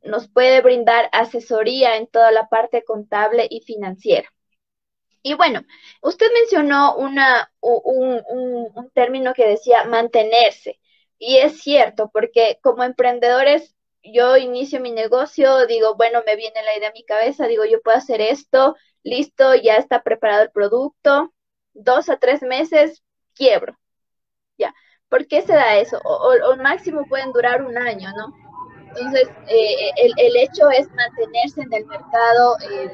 nos puede brindar asesoría en toda la parte contable y financiera. Y bueno, usted mencionó un término que decía mantenerse. Y es cierto, porque como emprendedores, yo inicio mi negocio, digo, bueno, me viene la idea a mi cabeza, digo, yo puedo hacer esto, listo, ya está preparado el producto, 2 a 3 meses, quiebro, ya. ¿Por qué se da eso? O máximo pueden durar un año, ¿no? Entonces, el hecho es mantenerse en el mercado, el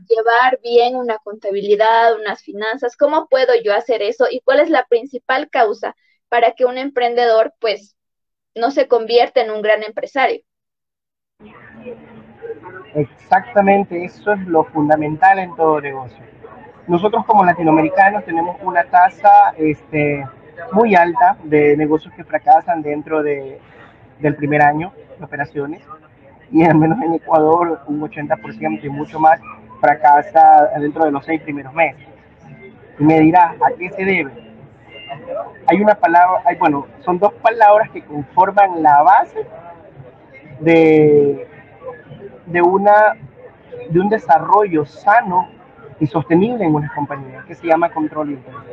llevar bien una contabilidad, unas finanzas. ¿Cómo puedo yo hacer eso? ¿Y cuál es la principal causa para que un emprendedor, pues, no se convierta en un gran empresario? Exactamente, eso es lo fundamental en todo negocio. Nosotros como latinoamericanos tenemos una tasa muy alta de negocios que fracasan del primer año de operaciones, y al menos en Ecuador un 80% y mucho más fracasa dentro de los 6 primeros meses. Y me dirá, ¿a qué se debe? Hay una palabra, bueno, son dos palabras que conforman la base de, de, una, de un desarrollo sano y sostenible en una compañía, que se llama control interno.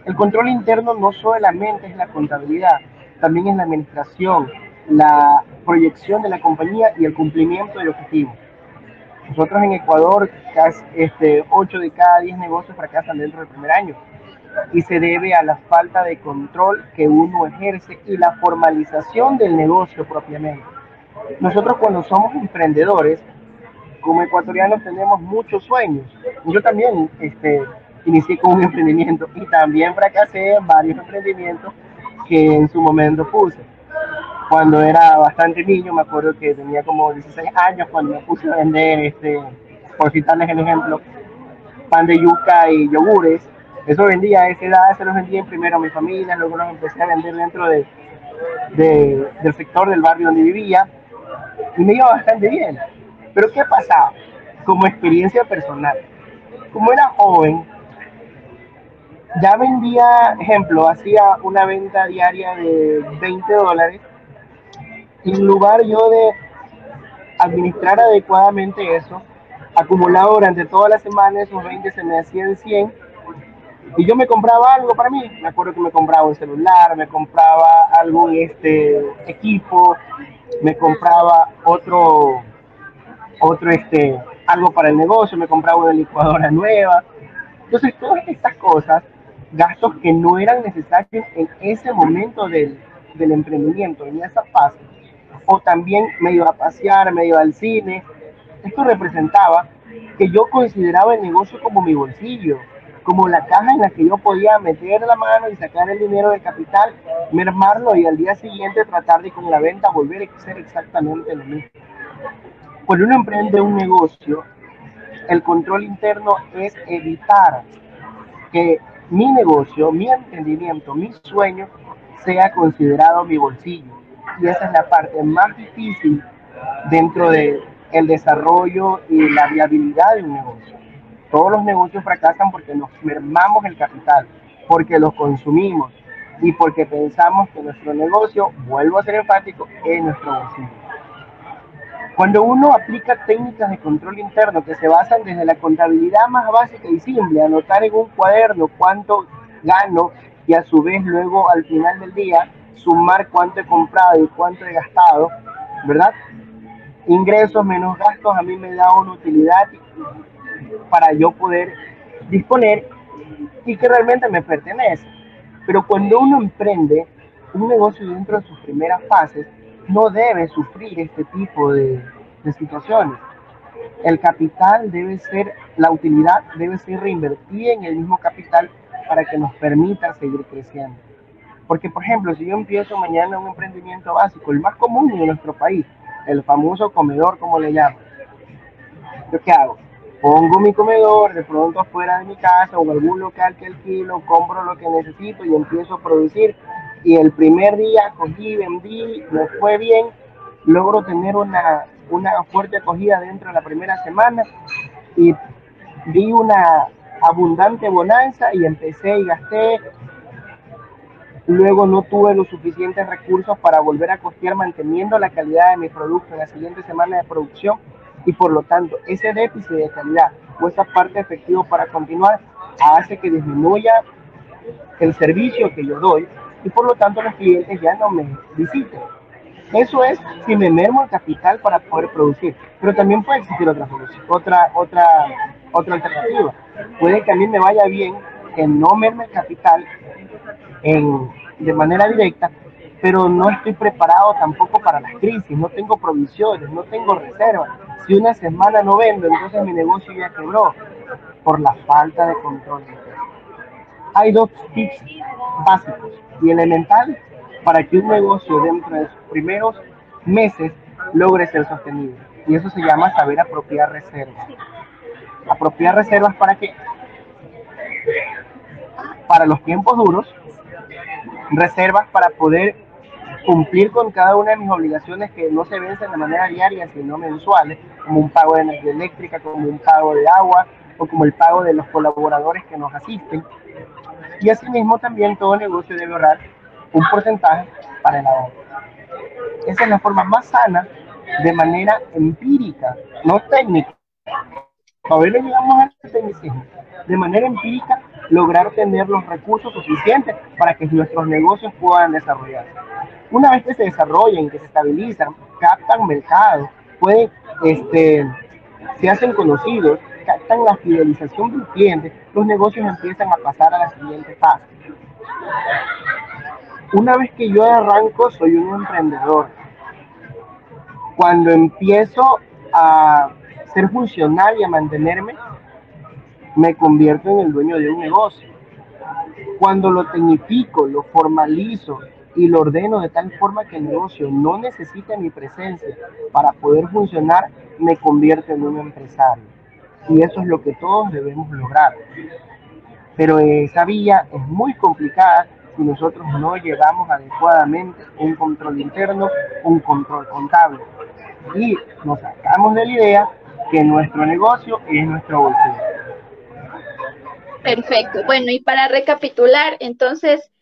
El control interno no solamente es la contabilidad, también es la administración, la proyección de la compañía y el cumplimiento del objetivo. Nosotros en Ecuador, casi 8 de cada 10 negocios fracasan dentro del primer año, y se debe a la falta de control que uno ejerce y la formalización del negocio propiamente. Nosotros cuando somos emprendedores, como ecuatorianos tenemos muchos sueños. Yo también inicié con un emprendimiento y también fracasé en varios emprendimientos que en su momento puse. Cuando era bastante niño, me acuerdo que tenía como 16 años cuando me puse a vender, por citarles el ejemplo, pan de yuca y yogures. Eso vendía a esa edad, se los vendía primero a mi familia, luego los empecé a vender dentro del sector del barrio donde vivía, y me iba bastante bien. Pero ¿qué pasaba? Como experiencia personal, como era joven, ya vendía, ejemplo, hacía una venta diaria de $20, y en lugar yo de administrar adecuadamente eso, acumulado durante toda la semana, esos 20 se me hacían 100, y yo me compraba algo para mí. Me acuerdo que me compraba un celular, me compraba algún equipo, me compraba otro algo para el negocio, me compraba una licuadora nueva. Entonces todas estas cosas, gastos que no eran necesarios en ese momento del emprendimiento, en esa fase, o también me iba a pasear, me iba al cine. Esto representaba que yo consideraba el negocio como mi bolsillo, como la caja en la que yo podía meter la mano y sacar el dinero del capital, mermarlo y al día siguiente tratar de con la venta volver a hacer exactamente lo mismo. Cuando uno emprende un negocio, el control interno es evitar que mi negocio, mi emprendimiento, mi sueño sea considerado mi bolsillo. Y esa es la parte más difícil dentro del desarrollo y la viabilidad de un negocio. Todos los negocios fracasan porque nos mermamos el capital, porque los consumimos y porque pensamos que nuestro negocio, vuelvo a ser enfático, es nuestro bolsillo. Cuando uno aplica técnicas de control interno que se basan desde la contabilidad más básica y simple, anotar en un cuaderno cuánto gano y a su vez luego al final del día sumar cuánto he comprado y cuánto he gastado, ¿verdad? Ingresos menos gastos a mí me da una utilidad para yo poder disponer y que realmente me pertenece. Pero cuando uno emprende un negocio dentro de sus primeras fases, no debe sufrir este tipo de situaciones. El capital debe ser, la utilidad debe ser reinvertida en el mismo capital para que nos permita seguir creciendo. Porque, por ejemplo, si yo empiezo mañana un emprendimiento básico, el más común en nuestro país, el famoso comedor, como le llaman, ¿yo qué hago? Pongo mi comedor de pronto afuera de mi casa o en algún local que alquilo, compro lo que necesito y empiezo a producir. Y el primer día cogí, vendí, me fue bien, logro tener una fuerte acogida dentro de la primera semana y vi una abundante bonanza y empecé y gasté Luego no tuve los suficientes recursos para volver a costear manteniendo la calidad de mi producto en la siguiente semana de producción y por lo tanto ese déficit de calidad o esa parte efectiva para continuar hace que disminuya el servicio que yo doy y por lo tanto los clientes ya no me visiten. Eso es si me mermo el capital para poder producir. Pero también puede existir otra solución, otra alternativa. Puede que a mí me vaya bien que no merme el capital de manera directa, pero no estoy preparado tampoco para las crisis, no tengo provisiones, no tengo reservas. Si una semana no vendo, entonces mi negocio ya quebró por la falta de control. Hay dos tips básicos y elementales para que un negocio dentro de sus primeros meses logre ser sostenible. Y eso se llama saber apropiar reservas. Apropiar reservas para qué? Para los tiempos duros, reservas para poder cumplir con cada una de mis obligaciones que no se vencen de manera diaria, sino mensuales, como un pago de energía eléctrica, como un pago de agua o como el pago de los colaboradores que nos asisten. Y asimismo también todo negocio debe ahorrar un porcentaje para el ahorro. Esa es la forma más sana de manera empírica, no técnica. Todavía no llegamos al tecnicismo. De manera empírica, lograr tener los recursos suficientes para que nuestros negocios puedan desarrollarse. Una vez que se desarrollen, que se estabilizan, captan mercado, pueden, se hacen conocidos, captan la fidelización del cliente, los negocios empiezan a pasar a la siguiente fase. Una vez que yo arranco, soy un emprendedor. Cuando empiezo a ser funcional y a mantenerme, me convierto en el dueño de un negocio. Cuando lo tecnifico, lo formalizo y lo ordeno de tal forma que el negocio no necesite mi presencia para poder funcionar, me convierto en un empresario. Y eso es lo que todos debemos lograr. Pero esa vía es muy complicada si nosotros no llevamos adecuadamente un control interno, un control contable. Y nos sacamos de la idea que nuestro negocio es nuestro bolsillo. Perfecto. Bueno, y para recapitular, entonces,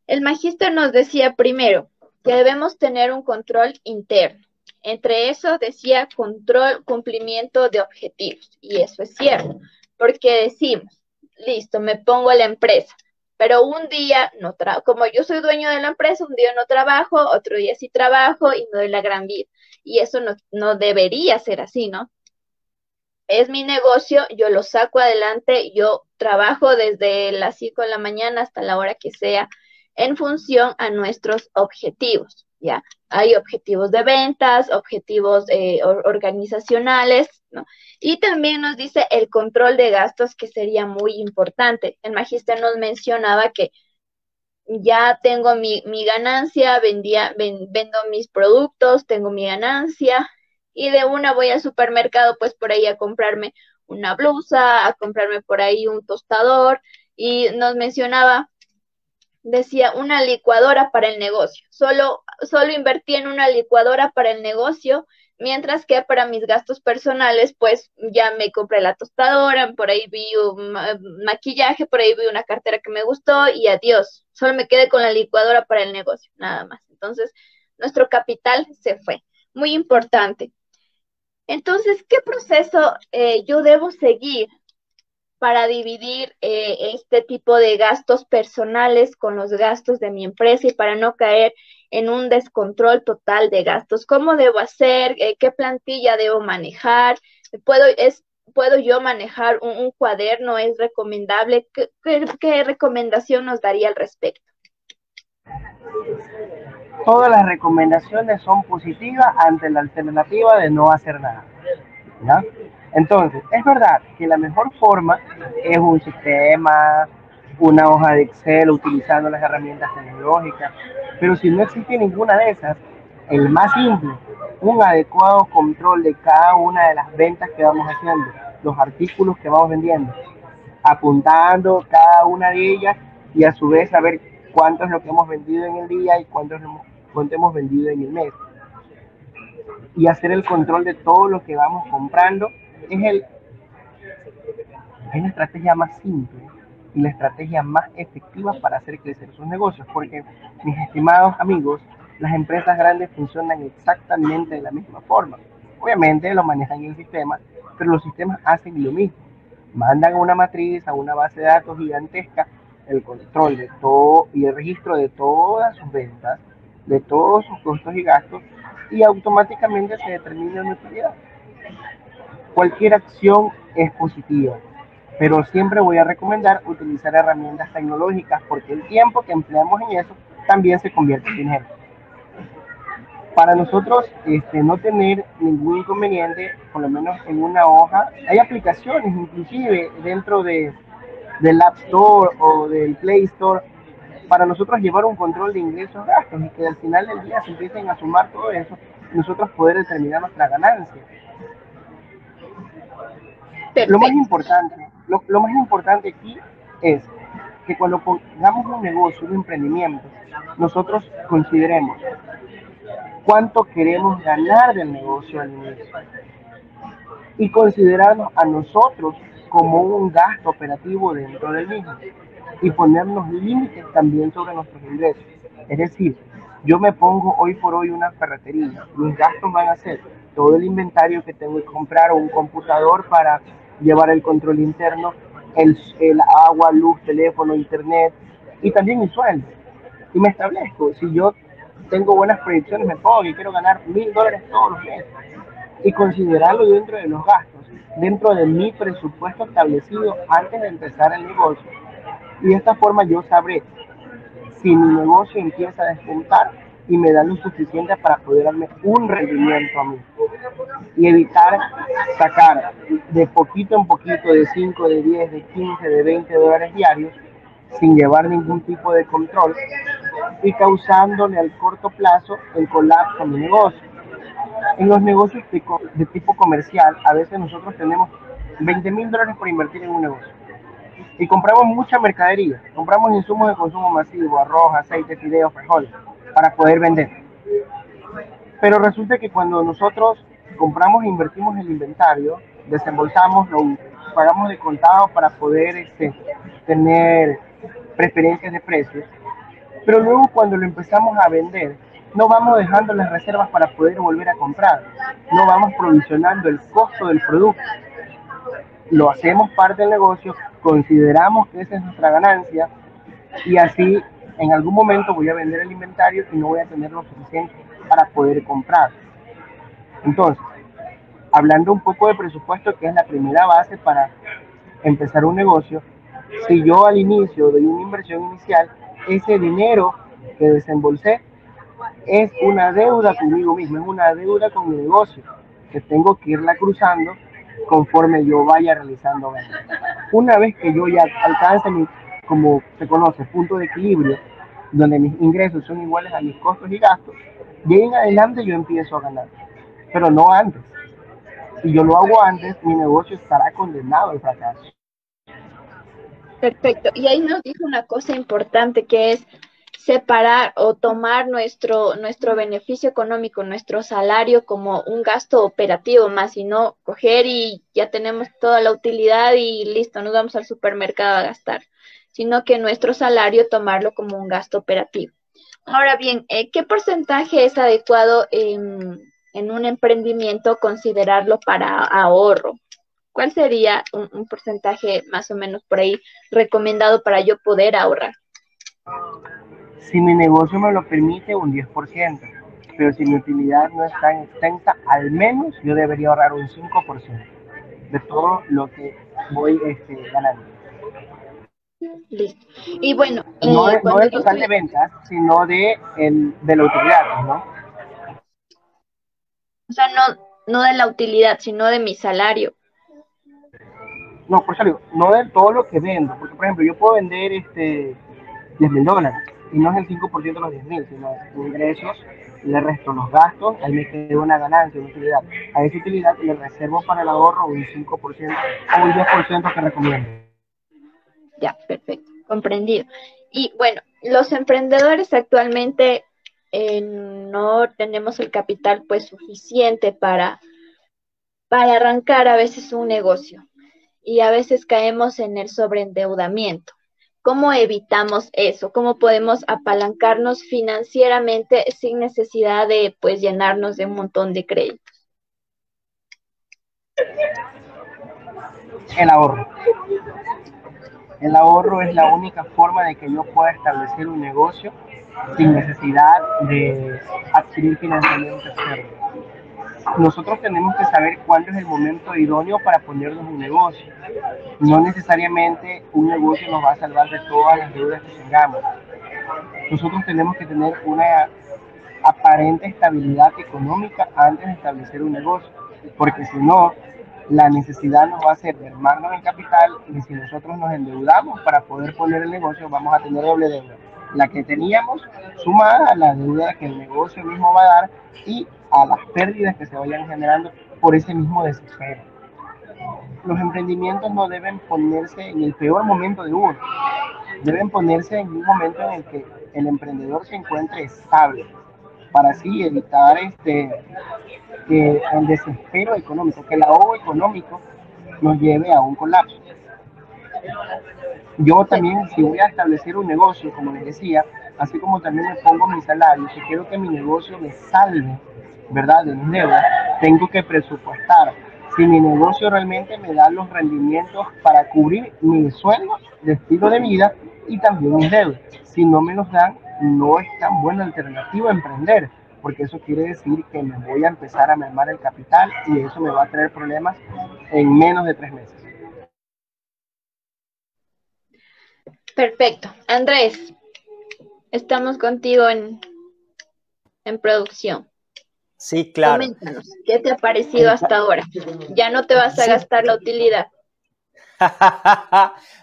el magíster nos decía primero que debemos tener un control interno. Entre eso decía control, cumplimiento de objetivos. Y eso es cierto, porque decimos, listo, me pongo a la empresa, pero un día no trabajo, como yo soy dueño de la empresa, un día no trabajo, otro día sí trabajo y me doy la gran vida. Y eso no debería ser así, ¿no? Es mi negocio, yo lo saco adelante, yo trabajo desde las 5 de la mañana hasta la hora que sea en función a nuestros objetivos, ¿ya? Hay objetivos de ventas, objetivos organizacionales, ¿no? Y también nos dice el control de gastos, que sería muy importante. El magíster nos mencionaba que ya tengo mi ganancia, vendo mis productos, tengo mi ganancia y de una voy al supermercado pues por ahí a comprarme una blusa, a comprarme por ahí un tostador y nos mencionaba, decía, una licuadora para el negocio. Solo invertí en una licuadora para el negocio, mientras que para mis gastos personales, pues ya me compré la tostadora, por ahí vi un maquillaje, por ahí vi una cartera que me gustó y adiós. Solo me quedé con la licuadora para el negocio, nada más. Entonces, nuestro capital se fue. Muy importante. Entonces, ¿qué proceso yo debo seguir para dividir este tipo de gastos personales con los gastos de mi empresa y para no caer en un descontrol total de gastos? ¿Cómo debo hacer? ¿Qué plantilla debo manejar? ¿Puedo yo manejar un cuaderno? ¿Es recomendable? ¿Qué recomendación nos daría al respecto? Todas las recomendaciones son positivas ante la alternativa de no hacer nada, ¿ya? Entonces, es verdad que la mejor forma es un sistema, una hoja de Excel utilizando las herramientas tecnológicas, pero si no existe ninguna de esas, el más simple, un adecuado control de cada una de las ventas que vamos haciendo, los artículos que vamos vendiendo, apuntando cada una de ellas y a su vez saber cuánto es lo que hemos vendido en el día y cuánto hemos vendido en el mes. Y hacer el control de todo lo que vamos comprando es la estrategia más simple. y la estrategia más efectiva para hacer crecer sus negocios. Porque, mis estimados amigos, las empresas grandes funcionan exactamente de la misma forma. Obviamente lo manejan en el sistema, pero los sistemas hacen lo mismo. Mandan a una matriz, a una base de datos gigantesca, el control de todo y el registro de todas sus ventas, de todos sus costos y gastos, y automáticamente se determina la utilidad. Cualquier acción es positiva, pero siempre voy a recomendar utilizar herramientas tecnológicas porque el tiempo que empleamos en eso también se convierte en dinero. Para nosotros no tener ningún inconveniente, por lo menos en una hoja, hay aplicaciones inclusive dentro del App Store o del Play Store para nosotros llevar un control de ingresos gastos y que al final del día se empiecen a sumar todo eso y nosotros poder determinar nuestra ganancia. Lo más Perfecto. importante, lo más importante aquí es que cuando pongamos un negocio, un emprendimiento, nosotros consideremos cuánto queremos ganar del negocio al inicio y considerarnos a nosotros como un gasto operativo dentro del mismo y ponernos límites también sobre nuestros ingresos. Es decir, yo me pongo hoy por hoy una ferretería, mis gastos van a ser todo el inventario que tengo que comprar o un computador para llevar el control interno, el agua, luz, teléfono, internet y también mi sueldo. Y me establezco, si yo tengo buenas proyecciones, me pongo y quiero ganar $1000 todos los meses y considerarlo dentro de los gastos, dentro de mi presupuesto establecido antes de empezar el negocio. Y de esta forma yo sabré si mi negocio empieza a despuntar y me da lo suficiente para poder darme un rendimiento a mí y evitar sacar de poquito en poquito, de 5, de 10, de 15, de $20 diarios sin llevar ningún tipo de control y causándole al corto plazo el colapso a mi negocio. En los negocios de tipo comercial, a veces nosotros tenemos $20,000 por invertir en un negocio y compramos mucha mercadería, compramos insumos de consumo masivo, arroz, aceite, fideos, frijoles, para poder vender. Pero resulta que cuando nosotros compramos e invertimos el inventario, desembolsamos, lo pagamos de contado para poder tener preferencias de precios, pero luego cuando lo empezamos a vender, no vamos dejando las reservas para poder volver a comprar, no vamos provisionando el costo del producto, lo hacemos parte del negocio, consideramos que esa es nuestra ganancia y así en algún momento voy a vender el inventario y no voy a tener lo suficiente para poder comprar. Entonces, hablando un poco de presupuesto, que es la primera base para empezar un negocio, si yo al inicio doy una inversión inicial, ese dinero que desembolsé es una deuda conmigo mismo, es una deuda con mi negocio, que tengo que irla cruzando conforme yo vaya realizando ventas. Una vez que yo ya alcance mi, como se conoce, punto de equilibrio, donde mis ingresos son iguales a mis costos y gastos, de ahí en adelante yo empiezo a ganar, pero no antes. Si yo lo hago antes, mi negocio estará condenado al fracaso. Perfecto. Y ahí nos dijo una cosa importante que es separar o tomar nuestro beneficio económico, nuestro salario como un gasto operativo más, y no coger y ya tenemos toda la utilidad y listo, nos vamos al supermercado a gastar, sino que nuestro salario tomarlo como un gasto operativo. Ahora bien, ¿qué porcentaje es adecuado en un emprendimiento considerarlo para ahorro? ¿Cuál sería un porcentaje más o menos por ahí recomendado para yo poder ahorrar? Si mi negocio me lo permite, un 10%, pero si mi utilidad no es tan extensa, al menos yo debería ahorrar un 5% de todo lo que voy ganando. Listo. Y bueno, No cuando del yo total de estoy, ventas, sino de la utilidad, ¿no? o sea, no de la utilidad, sino de mi salario. No, por eso digo, no de todo lo que vendo, porque por ejemplo yo puedo vender $10,000 y no es el 5% de los 10,000, sino los ingresos, le resto los gastos, ahí me queda una ganancia, una utilidad. A esa utilidad le reservo para el ahorro un 5% o un 10% que recomiendo. Ya, perfecto, comprendido. Y bueno, los emprendedores actualmente no tenemos el capital pues suficiente para arrancar a veces un negocio y a veces caemos en el sobreendeudamiento. ¿Cómo evitamos eso? ¿Cómo podemos apalancarnos financieramente sin necesidad de, pues, llenarnos de un montón de crédito? El ahorro. El ahorro es la única forma de que yo pueda establecer un negocio sin necesidad de adquirir financiamiento externo. Nosotros tenemos que saber cuándo es el momento idóneo para ponernos un negocio. No necesariamente un negocio nos va a salvar de todas las deudas que tengamos. Nosotros tenemos que tener una aparente estabilidad económica antes de establecer un negocio, porque si no, la necesidad nos va a hacer mermarnos en capital y si nosotros nos endeudamos para poder poner el negocio, vamos a tener doble deuda. La que teníamos sumada a la deuda que el negocio mismo va a dar y a las pérdidas que se vayan generando por ese mismo desespero. Los emprendimientos no deben ponerse en el peor momento de uno, deben ponerse en un momento en el que el emprendedor se encuentre estable, para así evitar que el desespero económico, que el ahogo económico nos lleve a un colapso. Yo también, si voy a establecer un negocio, como les decía, así como también me pongo mi salario, si quiero que mi negocio me salve, ¿verdad?, de mis deudas, tengo que presupuestar si mi negocio realmente me da los rendimientos para cubrir mi sueldo de estilo de vida y también mis deudas. Si no me los dan, no es tan buena alternativa emprender, porque eso quiere decir que me voy a empezar a mermar el capital y eso me va a traer problemas en menos de 3 meses. Perfecto. Andrés, estamos contigo en producción. Sí, claro. Coméntanos, ¿qué te ha parecido hasta ahora? Ya no te vas a gastar la utilidad.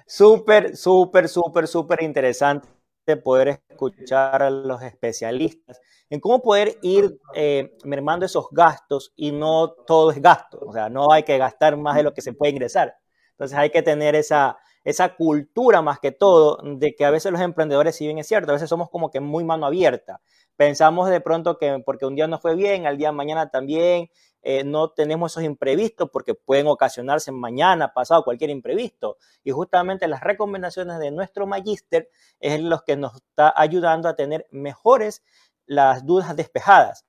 Súper, súper, súper, súper interesante poder escuchar a los especialistas en cómo poder ir mermando esos gastos y no todo es gasto. O sea, no hay que gastar más de lo que se puede ingresar. Entonces hay que tener esa cultura más que todo de que a veces los emprendedores, si bien es cierto, a veces somos como que muy mano abierta. Pensamos de pronto que porque un día no fue bien, al día de mañana también, no tenemos esos imprevistos porque pueden ocasionarse mañana, pasado, cualquier imprevisto. Y justamente las recomendaciones de nuestro magíster es los que nos está ayudando a tener mejores las dudas despejadas.